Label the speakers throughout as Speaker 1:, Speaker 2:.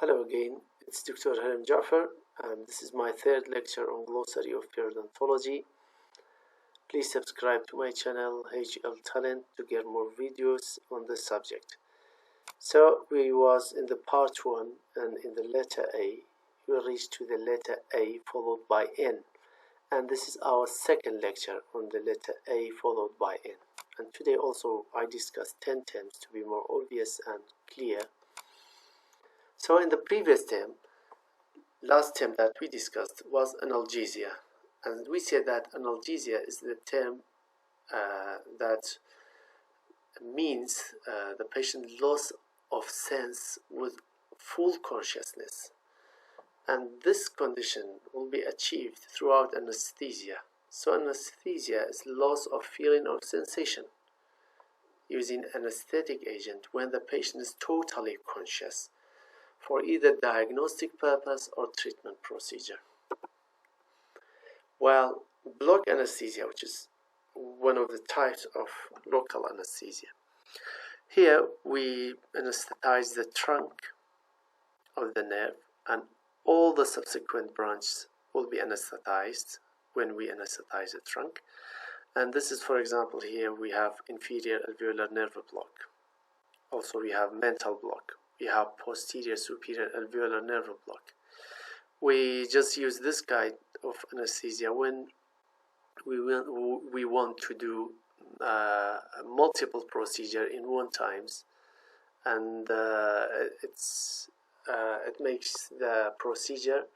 Speaker 1: Hello again, it's Dr. Harim Jaffer, and this is my third lecture on Glossary of periodontology. Please subscribe to my channel HL Talent to get more videos on this subject. So we was in the part 1 and in the letter A, we reached to the letter A followed by N. And this is our second lecture on the letter A followed by N. And today also I discussed 10 terms to be more obvious and clear. So in the previous term, last term that we discussed was analgesia, and we said that analgesia is the term that means the patient loss of sense with full consciousness, and this condition will be achieved throughout anesthesia. So anesthesia is loss of feeling of sensation using anesthetic agent when the patient is totally conscious, for either diagnostic purpose or treatment procedure. While block anesthesia, which is one of the types of local anesthesia, here we anesthetize the trunk of the nerve, and all the subsequent branches will be anesthetized when we anesthetize the trunk. And this is, for example, here we have inferior alveolar nerve block. Also we have mental block. We have posterior superior alveolar nerve block. We just use this kind of anesthesia when we want to do multiple procedure in one times, and it makes the procedure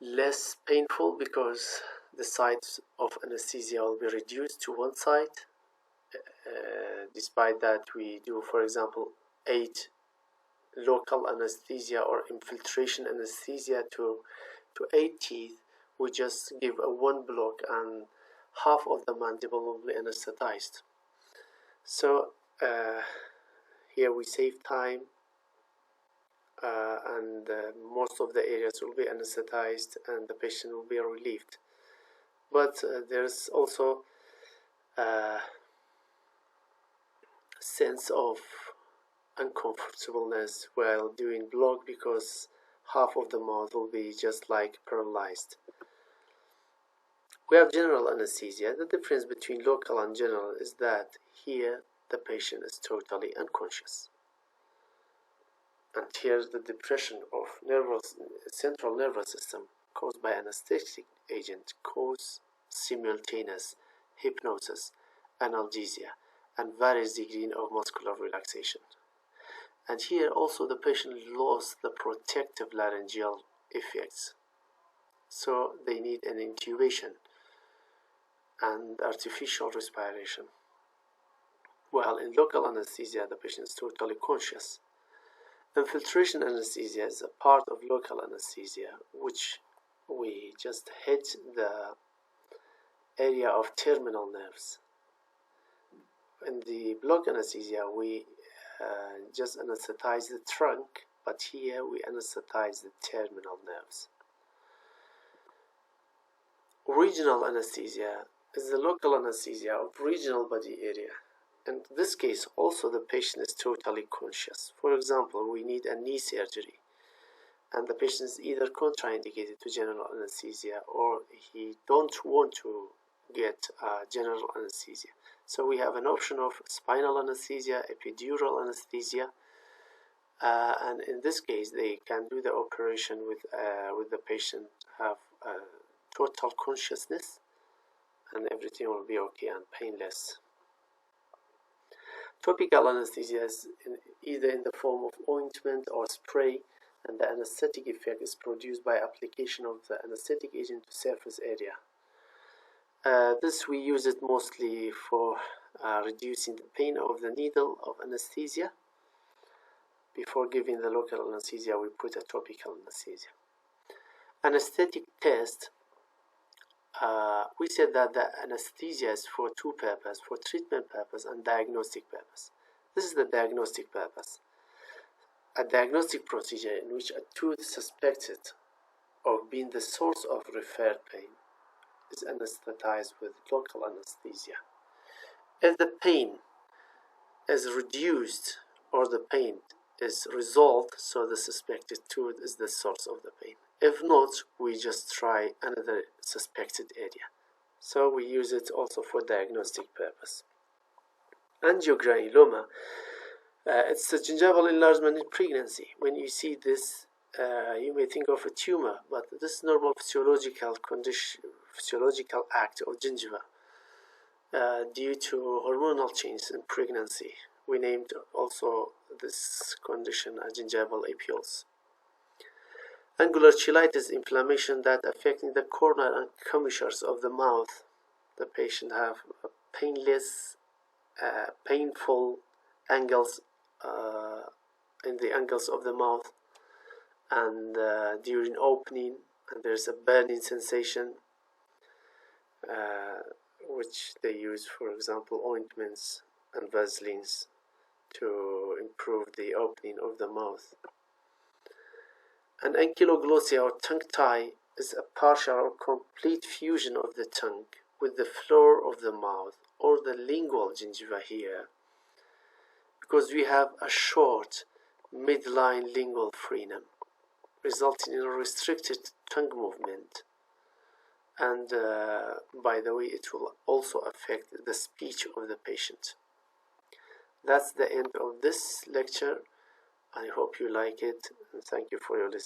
Speaker 1: less painful because the sites of anesthesia will be reduced to one site. Despite that, we do, for example, 8 local anesthesia or infiltration anesthesia to 8 teeth. We just give a 1 block and half of the mandible will be anesthetized. So here we save time, and most of the areas will be anesthetized and the patient will be relieved. But there's also a sense of uncomfortableness while doing block because half of the mouth will be just like paralyzed. We have general anesthesia. The difference between local and general is that here the patient is totally unconscious, and here's the depression of central nervous system caused by anesthetic agent cause simultaneous hypnosis, analgesia, and various degree of muscular relaxation. And here also the patient lost the protective laryngeal effects, so they need an intubation and artificial respiration. While in local anesthesia the patient is totally conscious. Infiltration anesthesia is a part of local anesthesia, which we just hit the area of terminal nerves. In the block anesthesia we just anesthetize the trunk, but here we anesthetize the terminal nerves. Regional anesthesia is the local anesthesia of regional body area. In this case also the patient is totally conscious. For example, we need a knee surgery and the patient is either contraindicated to general anesthesia or he don't want to get general anesthesia. So we have an option of spinal anesthesia, epidural anesthesia, and in this case they can do the operation with the patient have total consciousness and everything will be okay and painless. Topical anesthesia is either in the form of ointment or spray, and the anesthetic effect is produced by application of the anesthetic agent to surface area. This we use it mostly for reducing the pain of the needle of anesthesia. Before giving the local anesthesia, we put a topical anesthesia. Anesthetic test, we said that the anesthesia is for 2 purposes, for treatment purpose and diagnostic purpose. This is the diagnostic purpose. A diagnostic procedure in which a tooth suspected of being the source of referred pain is anesthetized with local anesthesia. If the pain is reduced or the pain is resolved, so the suspected tooth is the source of the pain. If not, we just try another suspected area. So we use it also for diagnostic purpose. Angiogranuloma, it's a gingival enlargement in pregnancy. When you see this, you may think of a tumor, but this is normal physiological act of gingiva due to hormonal changes in pregnancy. We named also this condition as gingival apules. Angular cheilitis, inflammation that affecting the corner and commissures of the mouth. The patient have painless, painful angles in the angles of the mouth, and during opening, and there's a burning sensation, which they use, for example, ointments and vaselines to improve the opening of the mouth. An ankyloglossya or tongue tie is a partial or complete fusion of the tongue with the floor of the mouth or the lingual gingiva here, because we have a short midline lingual frenum, resulting in a restricted tongue movement. And by the way, it will also affect the speech of the patient. That's the end of this lecture. I hope you like it, and thank you for your listening.